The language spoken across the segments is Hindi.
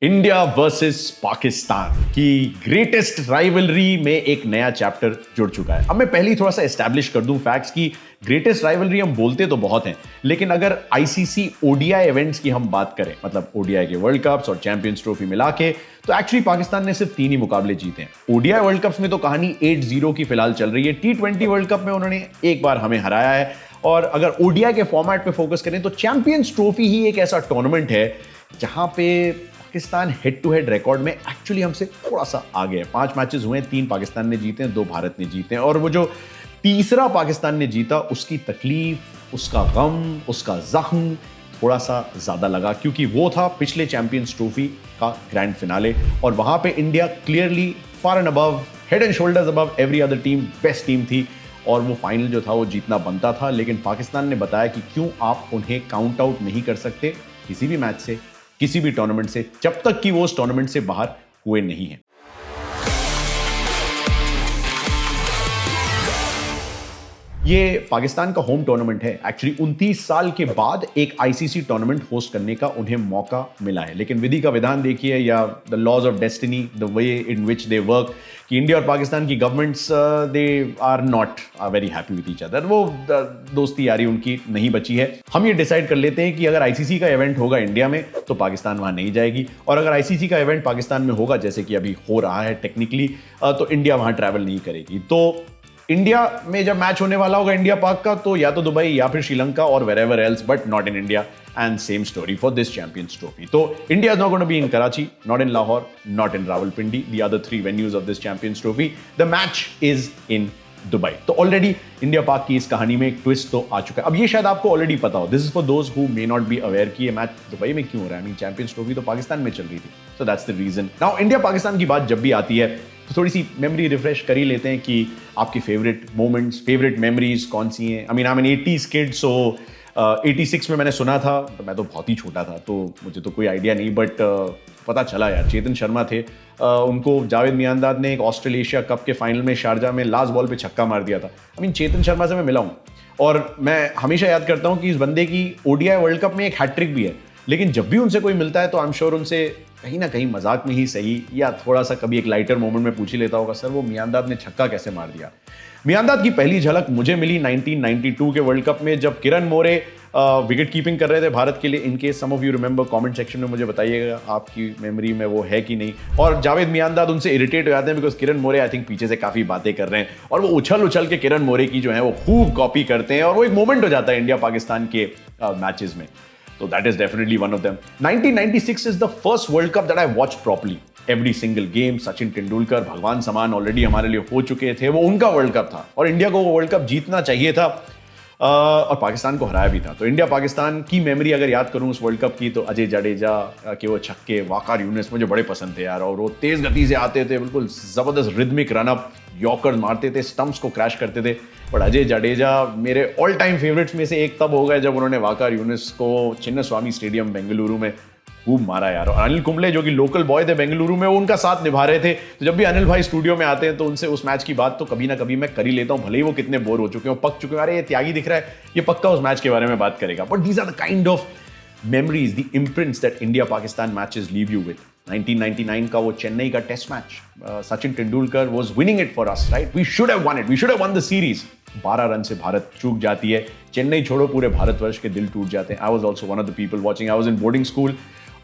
इंडिया वर्सेस पाकिस्तान की ग्रेटेस्ट राइवलरी में एक नया चैप्टर जुड़ चुका है। अब मैं पहले ही थोड़ा सा एस्टैब्लिश कर दूं फैक्ट्स की। ग्रेटेस्ट राइवलरी हम बोलते तो बहुत हैं, लेकिन अगर आईसीसी ओडीआई इवेंट्स की हम बात करें, मतलब ओडीआई के वर्ल्ड कप्स और चैंपियंस ट्रॉफी मिला के, तो एक्चुअली पाकिस्तान ने सिर्फ 3 ही मुकाबले जीते हैं। ओडीआई वर्ल्ड कप्स में तो कहानी 8-0 की फिलहाल चल रही है। T20 वर्ल्ड कप में उन्होंने एक बार हमें हराया है। और अगर ओडीआई के फॉर्मेट पे फोकस करें तो चैंपियंस ट्रॉफी ही एक ऐसा टूर्नामेंट है जहां पे Pakistan head to head record में एक्चुअली हमसे थोड़ा सा आगे है। 5 मैचेस हुए हैं, 3 पाकिस्तान ने जीते हैं, 2 भारत ने जीते हैं। और वो जो तीसरा पाकिस्तान ने जीता, उसकी तकलीफ, उसका गम, उसका जख्म थोड़ा सा ज्यादा लगा, क्योंकि वो था पिछले चैंपियंस ट्रॉफी का ग्रैंड फिनाले। और वहां पे India clearly far and above, head and shoulders above every other team, best team थी और वो फाइनल जो था वो जीतना बनता था। लेकिन पाकिस्तान ने बताया कि क्यों आप उन्हें काउंट आउट नहीं कर सकते किसी भी मैच से, किसी भी टूर्नामेंट से, जब तक कि वो उस टूर्नामेंट से बाहर हुए नहीं हैं। ये पाकिस्तान का होम टूर्नामेंट है। एक्चुअली 29 साल के बाद एक आईसीसी टूर्नामेंट होस्ट करने का उन्हें मौका मिला है। लेकिन विधि का विधान देखिए, या the laws of destiny, the way in which they work, कि इंडिया और पाकिस्तान की governments they are not very happy with each other. वो दोस्ती यारी उनकी नहीं बची है। हम ये डिसाइड कर लेते हैं कि अगर आईसीसी का इवेंट होगा इंडिया में तो पाकिस्तान वहां नहीं जाएगी, और अगर आईसीसी का इवेंट पाकिस्तान में होगा, जैसे कि अभी हो रहा है टेक्निकली, तो इंडिया वहां ट्रैवल नहीं करेगी। तो इंडिया में जब मैच होने वाला होगा इंडिया पाक का, तो या तो दुबई या फिर श्रीलंका और wherever else, but not in India. And same story for this Champions Trophy. तो India is not going to be in Karachi, not in Lahore, not in Rawalpindi, the other 3 venues of this Champions Trophy. The match is in Dubai. तो ऑलरेडी इंडिया पाक की इस कहानी में एक ट्विस्ट तो आ चुका है। अब ये शायद आपको ऑलरेडी पता हो, this is for those who may not be aware कि ये मैच दुबई में क्यों हो रहा है। चैंपियंस ट्रॉफी तो पाकिस्तान में चल रही थी, so that's the reason. Now India Pakistan की बात जब भी आती है तो थोड़ी सी मेमोरी रिफ्रेश कर ही लेते हैं कि आपकी फेवरेट मोमेंट्स, फेवरेट मेमोरीज कौन सी हैं। I am an 80s kid, so 86 में मैंने सुना था, तो मैं तो बहुत ही छोटा था, तो मुझे तो कोई आइडिया नहीं, बट पता चला यार, चेतन शर्मा थे, उनको जावेद मियांदाद ने एक ऑस्ट्रेलेशिया कप के फाइनल में शारजा में लास्ट बॉल पे छक्का मार दिया था। चेतन शर्मा से मैं मिला हूँ और मैं हमेशा याद करता हूँ कि इस बंदे की ओडीआई वर्ल्ड कप में एक हैट्रिक भी है। लेकिन जब भी उनसे कोई मिलता है तो आई एम श्योर उनसे कहीं ना कहीं मजाक में ही सही, या थोड़ा सा कभी एक लाइटर मोमेंट में पूछ ही लेता होगा, सर वो मियांदाद ने छक्का कैसे मार दिया। मियांदाद की पहली झलक मुझे मिली 1992 के वर्ल्ड कप में, जब किरण मोरे विकेट कीपिंग कर रहे थे भारत के लिए। इनके some of you remember, comment section में मुझे बताइएगा आपकी मेमोरी में वो है कि नहीं। और जावेद मियांदाद उनसे इरिटेट हो जाते हैं because Kiran More I think पीछे से काफी बातें कर रहे हैं, और वो उछल के किरण मोरे की जो है वो खूब कॉपी करते हैं, और वो एक मोमेंट हो जाता है इंडिया पाकिस्तान के मैचेस में। So that is definitely one of them. 1996 is the first World Cup that I watched properly. Every single game, Sachin Tendulkar भगवान समान ऑलरेडी हमारे लिए हो चुके थे। वो उनका वर्ल्ड कप था और इंडिया को वो वर्ल्ड कप जीतना चाहिए था, और पाकिस्तान को हराया भी था। तो इंडिया पाकिस्तान की मेमोरी अगर याद करूं उस वर्ल्ड कप की, तो अजय जडेजा के वो छक्के, वाकार यूनिस मुझे बड़े पसंद थे यार। और वो तेज गति से आते थे, बिल्कुल जबरदस्त रिदमिक रनअप, यॉर्कर्स मारते थे, स्टंप्स को क्रैश करते थे। बट अजय जडेजा मेरे ऑल टाइम फेवरेट्स में से एक तब हो गए जब उन्होंने वाकार यूनिस को चिन्नास्वामी स्टेडियम बेंगलुरु में खूब मारा यार। और अनिल कुंबले जो कि लोकल बॉय थे बेंगलुरु में, वो उनका साथ निभा रहे थे। तो जब भी अनिल भाई स्टूडियो में आते हैं तो उनसे उस मैच की बात तो कभी ना कभी मैं कर ही लेता हूँ, भले ही वो कितने बोर हो चुके हो, पक चुके हैं। अरे ये त्यागी दिख रहा है, ये पक्का उस मैच के बारे में बात करेगा। But these are the kind of memories, the imprints that India-Pakistan matches leave you with. 1999 का वो चेन्नई का test match, Sachin Tendulkar was winning it for us, right? We should have won it. We should have won the series. 12 run से भारत चूक जाती है। चेन्नई छोड़ो, पूरे भारतवर्ष के दिल टूट जाते हैं। I was also one of the people watching. I was in boarding school,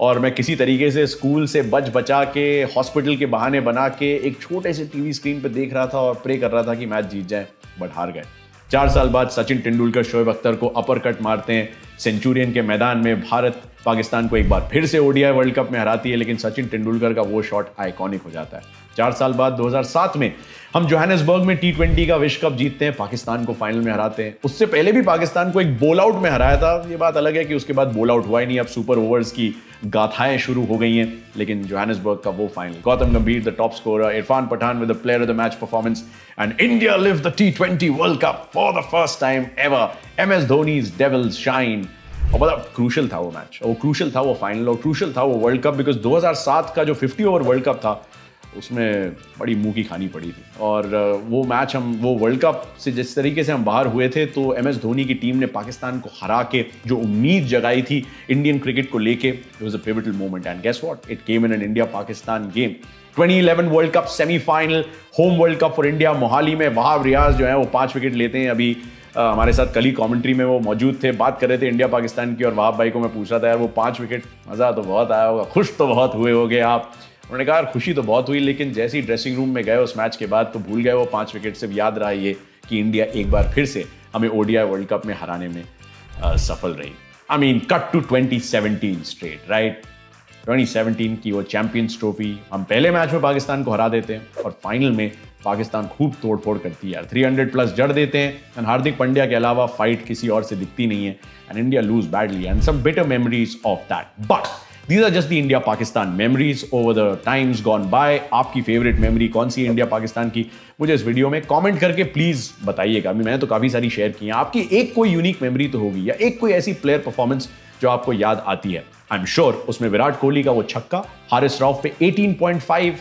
और मैं किसी तरीके से स्कूल से बचा के, हॉस्पिटल के बहाने बना के एक छोटे से टीवी स्क्रीन पे देख रहा था और प्रे कर रहा था कि मैच जीत जाए, बट हार गए। 4 साल बाद सचिन तेंदुलकर शोएब अख्तर को अपर कट मारते हैं सेंचुरियन के मैदान में। भारत पाकिस्तान को एक बार फिर से ओडीआई वर्ल्ड कप में हराती है, लेकिन सचिन तेंदुलकर का वो शॉट आइकॉनिक हो जाता है। 4 साल बाद 2007 में हम जोहानिसबर्ग में T20 का विश्व कप जीतते हैं, पाकिस्तान को फाइनल में हराते हैं। उससे पहले भी पाकिस्तान को एक बोल आउट में हराया था। ये बात अलग है कि उसके बाद बोल आउट हुआ ही नहीं, अब सुपर ओवर्स की गाथाएं शुरू हो गई हैं। लेकिन जोहानिसबर्ग का वो final, Gautam Gambhir the top scorer, Irfan Pathan with the player of the match performance, and India live the T20 world cup for the first time ever. MS Dhoni's devils shine. और बड़ा क्रूशल था वो मैच, वो क्रूशल था वो फाइनल, और क्रूशल था वो वर्ल्ड कप, बिकॉज 2007 का जो 50 ओवर वर्ल्ड कप था उसमें बड़ी मुंह की खानी पड़ी थी। और वो मैच वो वर्ल्ड कप से जिस तरीके से हम बाहर हुए थे, तो MS धोनी की टीम ने पाकिस्तान को हरा के जो उम्मीद जगाई थी इंडियन क्रिकेट को लेके, it was a pivotal moment and guess what, it came in an India Pakistan game. 2011 world cup semifinal, home world cup for India Mohali में वहाब रियाज जो है वो 5 विकेट लेते हैं। अभी हमारे साथ कल ही कमेंट्री में वो मौजूद थे, बात कर रहे थे इंडिया पाकिस्तान की, और वहाब भाई को मैं पूछ रहा था यार वो 5 विकेट, मज़ा तो बहुत आया होगा, खुश तो बहुत हुए होगे आप। उन्होंने कहा खुशी तो बहुत हुई, लेकिन जैसे ही ड्रेसिंग रूम में गए उस मैच के बाद तो भूल गए वो 5 विकेट। सिर्फ याद रहा ये कि इंडिया एक बार फिर से हमें ODI वर्ल्ड कप में हराने में सफल रही। I mean cut to 2017 straight, right. 2017 की वो चैंपियंस ट्रॉफी, हम पहले मैच में पाकिस्तान को हरा देते हैं और फाइनल में पाकिस्तान खूब तोड़फोड़ करती है यार, 300 प्लस जड़ देते हैं एंड हार्दिक पांड्या के अलावा फाइट किसी और से दिखती नहीं है and India lose badly and some bitter memories of that. But these are just the India Pakistan memories over the times gone by। आपकी फेवरेट मेमोरी कौन सी है इंडिया पाकिस्तान की, मुझे इस वीडियो में कमेंट करके प्लीज बताइएगा। मैंने तो काफी सारी शेयर की हैं, आपकी एक कोई यूनिक मेमोरी तो होगी या एक कोई ऐसी प्लेयर परफॉर्मेंस जो आपको याद आती है। आई एम श्योर उसमें विराट कोहली का वो छक्का हारिस रऊफ पे 18.5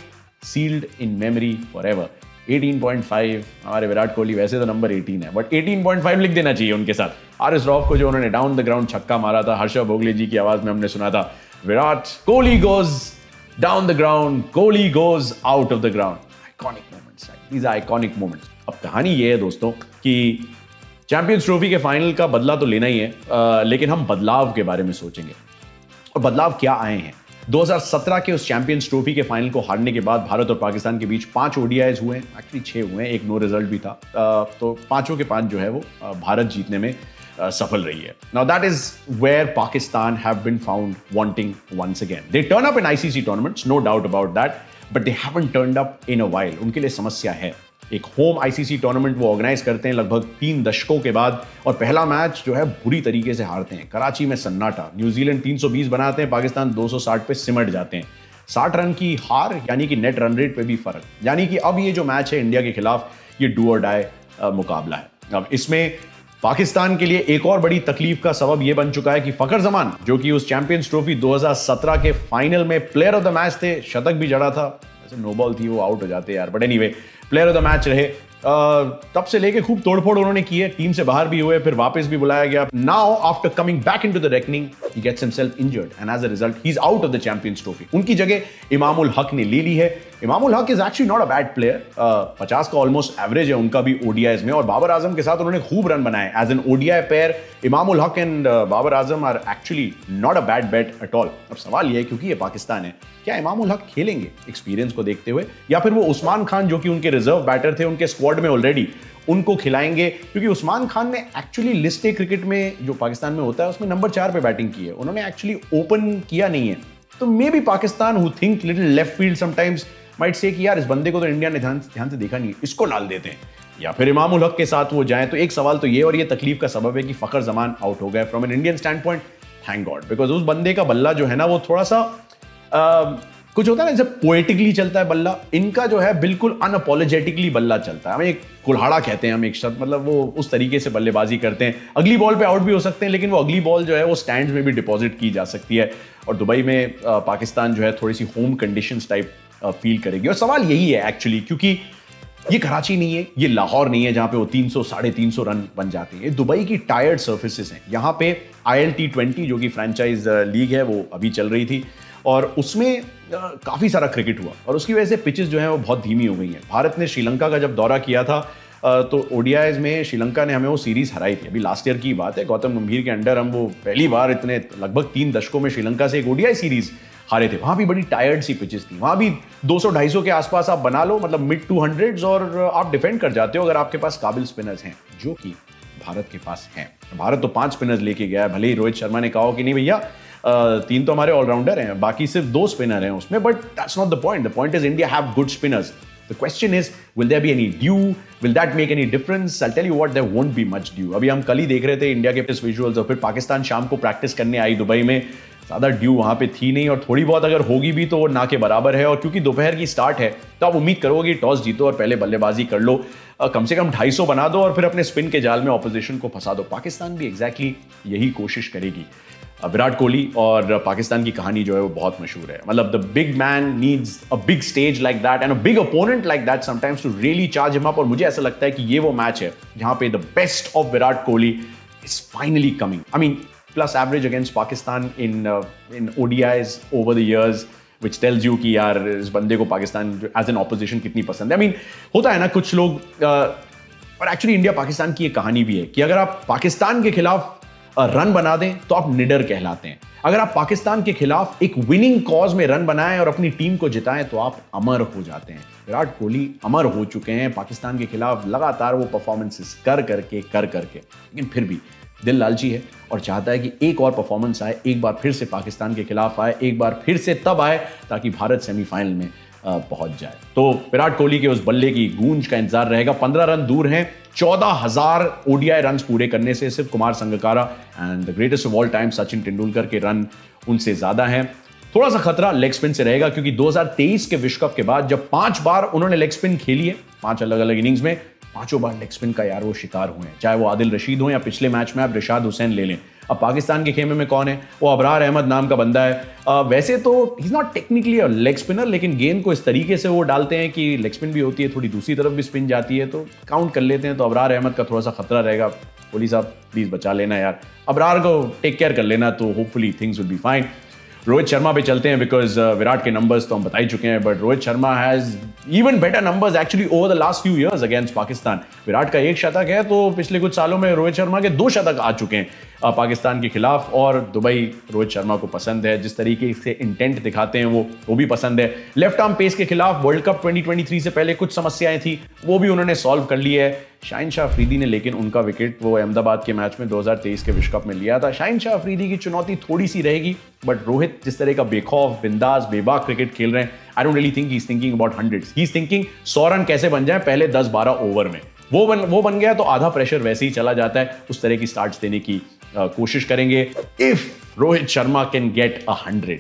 सील्ड इन मेमोरी फॉरएवर। 18.5, हमारे विराट कोहली वैसे तो नंबर 18 है, बट 18.5 लिख देना चाहिए उनके साथ। हारिस रऊफ को जो उन्होंने डाउन द ग्राउंड छक्का मारा था, हर्षा भोगले जी की आवाज में हमने सुना था, Virat Kohli goes down the ground, Kohli goes out of the ground। Iconic moments, right? These are iconic moments। अब कहानी ये है दोस्तों कि चैंपियंस ट्रॉफी के फाइनल का बदला तो लेना ही है, लेकिन हम बदलाव के बारे में सोचेंगे। और बदलाव क्या आए हैं? 2017 के उस चैंपियंस ट्रॉफी के फाइनल को हारने के बाद भारत और पाकिस्तान के बीच 5 ODIs हुए हैं, एक्चुअली 6 हुए हैं, एक नो रिजल्ट भी था। तो पांचों के 5 जो है वो भारत जीतने में सफल रही है। Now that is where Pakistan have been found wanting once again। They turn up in ICC tournaments, no doubt about that, but they haven't turned up in a while। उनके लिए समस्या है। एक होम ICC टूर्नामेंट वो ऑर्गेनाइज करते हैं लगभग 3 दशकों के बाद, और पहला मैच जो है बुरी तरीके से हारते हैं। कराची में सन्नाटा, न्यूजीलैंड 320 बनाते हैं, पाकिस्तान 260 पे सिमट जाते हैं। 60 रन की हार, यानी कि नेट रन रेट पे भी फर्क, यानी कि अब ये जो मैच है इंडिया के खिलाफ, ये डू और डाई मुकाबला है। अब इसमें पाकिस्तान के लिए एक और बड़ी तकलीफ का सबब यह बन चुका है कि फखर जमान, जो कि उस चैंपियंस ट्रॉफी 2017 के फाइनल में प्लेयर ऑफ द मैच थे, शतक भी जड़ा था, वैसे नो बॉल थी, वो आउट हो जाते यार, but anyway player of the match रहे। तब से लेके खूब तोड़फोड़ उन्होंने की है, टीम से बाहर भी हुए, फिर वापस भी बुलाया गया। Now after coming back into the reckoning, he gets himself injured and as a result he is out of the Champions Trophy. उनकी जगह इमामुल हक ने ले ली है। Imamul Haq is actually not a bad player, 50 का ऑलमोस्ट एवरेज है उनका भी ODIs में, और बाबर आजम के साथ उन्होंने खूब रन बनाए as an ODI pair. Imamul Haq and Babar Azam are actually not a bad bat at all. अब सवाल यह है, क्योंकि ये पाकिस्तान है, क्या इमामुल हक खेलेंगे एक्सपीरियंस को देखते हुए, या फिर वो उस्मान खान जो कि उनके रिजर्व बैटर थे उनके स्क्वाड में ऑलरेडी, उनको खिलाएंगे? क्योंकि उस्मान खान ने एक्चुअली लिस्ट ए क्रिकेट में जो पाकिस्तान में होता है उसमें नंबर 4 पे बैटिंग की है, उन्होंने एक्चुअली ओपन किया नहीं है। तो may be Pakistan who think little left field sometimes might say कि यार इस बंदे को तो इंडिया ने ध्यान से देखा नहीं, इसको डाल देते हैं, या फिर इमामुल हक के साथ वो जाएं। तो एक सवाल तो ये, और ये तकलीफ का सबब है कि फखर जमान आउट हो गए from an Indian stand point, thank God, because उस बंदे का बल्ला जो है ना वो थोड़ा सा कुछ होता है ना, जब पोएटिकली चलता है बल्ला, इनका जो है बिल्कुल अनअपोलोजेटिकली बल्ला चलता है। हमें एक कुल्हाड़ा कहते हैं हम एक शब्द, मतलब वो उस तरीके से बल्लेबाजी करते हैं। अगली बॉल पे आउट भी हो सकते हैं, लेकिन वो अगली बॉल जो है वो स्टैंड्स में भी डिपॉजिट की जा सकती है। और दुबई में पाकिस्तान जो है थोड़ी सी होम कंडीशंस टाइप फील करेगी। और सवाल यही है एक्चुअली, क्योंकि ये कराची नहीं है, ये लाहौर नहीं है जहां पे वो 300 350 रन बन जाते हैं। ये दुबई की टायर्ड सर्फेसेस हैं। यहाँ पे ILT20 जो कि फ्रेंचाइज लीग है वो अभी चल रही थी, और उसमें काफ़ी सारा क्रिकेट हुआ, और उसकी वजह से पिचेस जो हैं वो बहुत धीमी हो गई हैं। भारत ने श्रीलंका का जब दौरा किया था तो ODIs में श्रीलंका ने हमें वो सीरीज़ हराई थी। अभी लास्ट ईयर की बात है, गौतम गंभीर के अंडर हम वो पहली बार इतने लगभग 3 दशकों में श्रीलंका से एक ODI सीरीज़ हारे थे। वहाँ भी बड़ी टायर्ड सी पिचेस थी, वहाँ भी 200-250 के आसपास आप बना लो, मतलब मिड 200s, और आप डिफेंड कर जाते हो अगर आपके पास काबिल स्पिनर्स हैं, जो कि भारत के पास हैं। भारत तो 5 स्पिनर्स लेके गया है, भले ही रोहित शर्मा ने कहा हो कि नहीं भैया 3 तो हमारे ऑलराउंडर हैं, बाकी सिर्फ 2 स्पिनर हैं उसमें, but that's not the point. The point is India have good spinners. The question is, will there be any dew? Will that make any difference? I'll tell you what, there won't be much dew। अभी हम कल ही देख रहे थे इंडिया के पिच विजुअल्स, और फिर पाकिस्तान शाम को प्रैक्टिस करने आई दुबई में, ज़्यादा ड्यू वहाँ पे थी नहीं, और थोड़ी बहुत अगर होगी भी तो वो ना के बराबर है। और क्योंकि दोपहर की स्टार्ट है तो आप उम्मीद करोगे टॉस जीतो और पहले बल्लेबाजी कर लो, कम से कम 250 बना दो और फिर अपने स्पिन के जाल में ऑपोजिशन को फंसा दो। पाकिस्तान भी एग्जैक्टली यही कोशिश करेगी। विराट कोहली और पाकिस्तान की कहानी जो है वो बहुत मशहूर है। मतलब the big man needs a big stage like that and a big opponent like that sometimes to really charge him up. और मुझे ऐसा लगता है कि ये वो मैच है जहां पे the best of Virat Kohli is finally coming. I mean plus average against Pakistan in ODIs over the years, which tells you कि यार इस बंदे को पाकिस्तान एज एन ऑपोजिशन कितनी पसंद है। आई मीन होता है ना कुछ लोग, और एक्चुअली इंडिया पाकिस्तान की एक कहानी भी है कि अगर आप पाकिस्तान के खिलाफ रन बना दें तो आप निडर कहलाते हैं। अगर आप पाकिस्तान के खिलाफ एक विनिंग कॉज में रन बनाएं और अपनी टीम को जिताएं तो आप अमर हो जाते हैं। विराट कोहली अमर हो चुके हैं पाकिस्तान के खिलाफ लगातार वो परफॉर्मेंसेस कर करके, लेकिन फिर भी दिल लालची है और चाहता है कि एक और परफॉर्मेंस आए, एक बार फिर से पाकिस्तान के खिलाफ आए, एक बार फिर से तब आए ताकि भारत सेमीफाइनल में पहुंच जाए। तो विराट कोहली के उस बल्ले की गूंज का इंतजार रहेगा। 15 रन दूर हैं 14,000 ODI रन पूरे करने से। सिर्फ Kumar Sangakkara and the greatest of all time Sachin Tendulkar के रन उनसे ज्यादा हैं। थोड़ा सा खतरा लेग स्पिन से रहेगा क्योंकि 2023 के विश्व कप के बाद जब 5 बार उन्होंने लेग स्पिन खेली है, 5 अलग अलग इनिंग्स में, 5 बार लेग स्पिन का यार वो शिकार हुए हैं, चाहे वो आदिल रशीद हो या पिछले मैच में आप रिशाद हुसैन ले लें। अब पाकिस्तान के खेमे में कौन है? वो अबरार अहमद नाम का बंदा है। वैसे तो he is not technically a leg spinner, लेकिन गेंद को इस तरीके से वो डालते हैं कि लेग स्पिन भी होती है, थोड़ी दूसरी तरफ भी स्पिन जाती है, तो काउंट कर लेते हैं। तो अबरार अहमद का थोड़ा सा खतरा रहेगा। कोहली साहब प्लीज बचा लेना यार, अबरार को टेक केयर कर लेना, तो hopefully things will be fine. Rohit Sharma पे चलते हैं बिकॉज विराट के नंबर्स तो हम बता ही चुके हैं, but Rohit Sharma has even better numbers actually over the last few years against Pakistan. Virat का 1 शतक है तो पिछले कुछ सालों में रोहित शर्मा के 2 शतक आ चुके हैं पाकिस्तान के खिलाफ। और दुबई रोहित शर्मा को पसंद है, जिस तरीके से इंटेंट दिखाते हैं वो भी पसंद है। लेफ्ट आर्म पेस के खिलाफ वर्ल्ड कप 2023 से पहले कुछ समस्याएं थी, वो भी उन्होंने सॉल्व कर ली है। शाहिन शाह अफरीदी ने लेकिन उनका विकेट वो अहमदाबाद के मैच में 2023 के विश्व कप में लिया था। शाहिन शाह अफरीदी की चुनौती थोड़ी सी रहेगी, बट रोहित जिस तरह का बेखौफ, बिंदास, बेबाक क्रिकेट खेल रहे हैं, I don't really think he is thinking about hundreds, he is thinking 100 run कैसे बन जाए पहले 10-12 ओवर में। वो बन गया तो आधा प्रेशर वैसे ही चला जाता है। उस तरह की स्टार्ट्स देने की कोशिश करेंगे। If Rohit Sharma can get 100,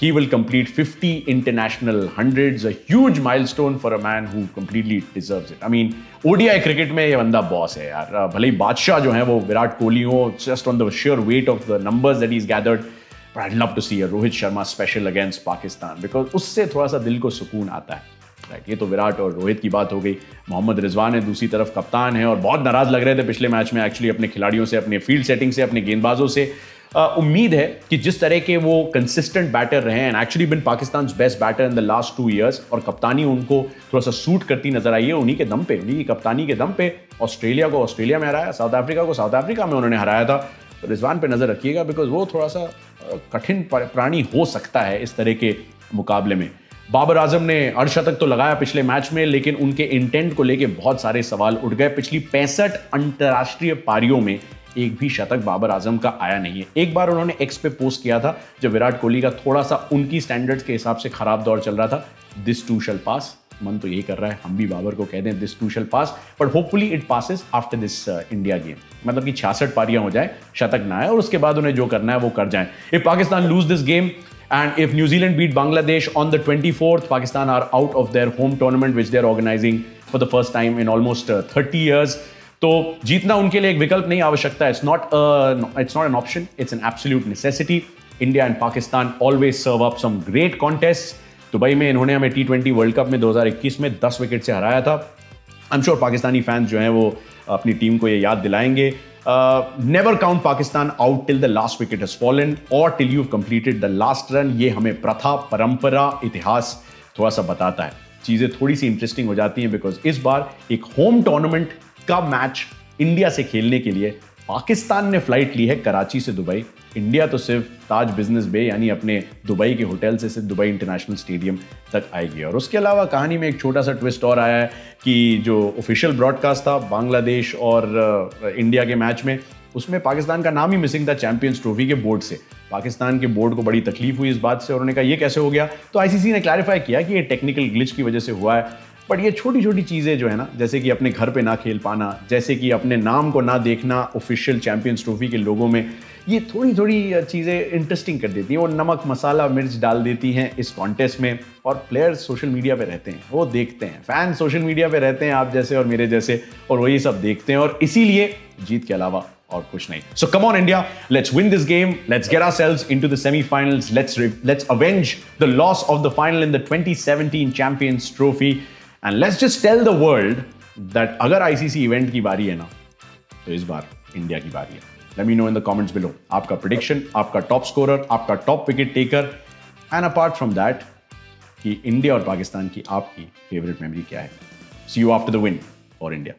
he will complete 50 international hundreds, a huge milestone for a man who completely deserves it. I mean, ODI cricket में ये बंदा बॉस है यार। भले ही बादशाह जो है वो विराट कोहली हो, just on the sheer weight of the numbers that he's gathered, but I'd love to see a Rohit Sharma special against Pakistan because उससे थोड़ा सा दिल को सुकून आता है। राइट, ये तो विराट और रोहित की बात हो गई। मोहम्मद रिजवान है दूसरी तरफ, कप्तान है और बहुत नाराज लग रहे थे पिछले मैच में एक्चुअली अपने खिलाड़ियों से, अपने फील्ड सेटिंग से, अपने गेंदबाजों से। उम्मीद है कि जिस तरह के वो कंसिस्टेंट बैटर रहे हैं, actually been Pakistan best batter in the last 2 years, और कप्तानी उनको थोड़ा सा सूट करती नजर आई है। उन्हीं के दम पे, उन्हीं की कप्तानी के दम पे ऑस्ट्रेलिया को ऑस्ट्रेलिया में हराया, साउथ अफ्रीका को साउथ अफ्रीका में उन्होंने हराया था। तो रिजवान पे नजर रखिएगा बिकॉज वो थोड़ा सा कठिन प्राणी हो सकता है इस तरह के मुकाबले में। बाबर आजम ने अर्धशतक तो लगाया पिछले मैच में, लेकिन उनके इंटेंट को लेके बहुत सारे सवाल उठ गए। पिछली 65 अंतर्राष्ट्रीय पारियों में एक भी शतक बाबर आजम का आया नहीं है। एक बार उन्होंने एक्स पे पोस्ट किया था जब विराट कोहली का थोड़ा सा उनकी स्टैंडर्ड्स के हिसाब से खराब दौर चल रहा था, दिस टू शैल पास। मन तो यही कर रहा है हम भी बाबर को कह दें this to shell pass, but hopefully it passes after this India game. मतलब कि 66 पारियां हो जाए, शतक ना आए और उसके बाद उन्हें जो करना है वो कर जाएं। If Pakistan lose this game and if New Zealand beat Bangladesh on the 24th, Pakistan are out of their home tournament which they're organizing for the first time in almost 30 years. तो जीतना उनके लिए एक विकल्प नहीं, आवश्यकता है। It's not an option, it's an absolute necessity. India and Pakistan always serve up some great contests. Dubai में इन्होंने हमें T20 वर्ल्ड कप में 2021 में 10 विकेट से हराया था। I am sure Pakistani fans जो हैं वो अपनी टीम को ये याद दिलाएंगे। Never count Pakistan out till the last wicket has fallen or till you've completed the last run. ये हमें प्रथा, परंपरा, इतिहास थोड़ा सा बताता है। चीज़ें थोड़ी सी इंटरेस्टिंग हो जाती हैं बिकॉज इस बार एक होम टूर्नामेंट का मैच इंडिया से खेलने के लिए पाकिस्तान ने फ्लाइट ली है कराची से दुबई। इंडिया तो सिर्फ ताज बिजनेस बे यानी अपने दुबई के होटल से सिर्फ दुबई इंटरनेशनल स्टेडियम तक आएगी। और उसके अलावा कहानी में एक छोटा सा ट्विस्ट और आया है कि जो ऑफिशियल ब्रॉडकास्ट था बांग्लादेश और इंडिया के मैच में, उसमें पाकिस्तान का नाम ही मिसिंग था चैंपियंस ट्रॉफी के बोर्ड से। पाकिस्तान के बोर्ड को बड़ी तकलीफ हुई इस बात से और उन्होंने कहा ये कैसे हो गया। तो आईसीसी ने क्लैरिफाई किया कि ये टेक्निकल ग्लिच की वजह से हुआ है। बट ये छोटी छोटी चीज़ें जो है ना, जैसे कि अपने घर पे ना खेल पाना, जैसे कि अपने नाम को ना देखना ऑफिशियल चैंपियंस ट्रॉफी के लोगों में, ये थोड़ी थोड़ी चीज़ें इंटरेस्टिंग कर देती हैं और नमक मसाला मिर्च डाल देती हैं इस कॉन्टेस्ट में। और प्लेयर्स सोशल मीडिया पे रहते हैं, वो देखते हैं, फैन सोशल मीडिया पे रहते हैं आप जैसे और मेरे जैसे, और वही सब देखते हैं और इसीलिए जीत के अलावा और कुछ नहीं. So come on India, let's win this game. Let's get ourselves into the semi-finals. Let's avenge the loss of the final in the 2017 Champions Trophy, and let's just tell the world that अगर ICC event की बारी है ना, तो इस बार इंडिया की बारी है. Let me know in the comments below. आपका prediction, आपका top scorer, आपका top wicket taker, and apart from that, कि इंडिया और पाकिस्तान की आपकी favorite memory क्या है? See you after the win for India.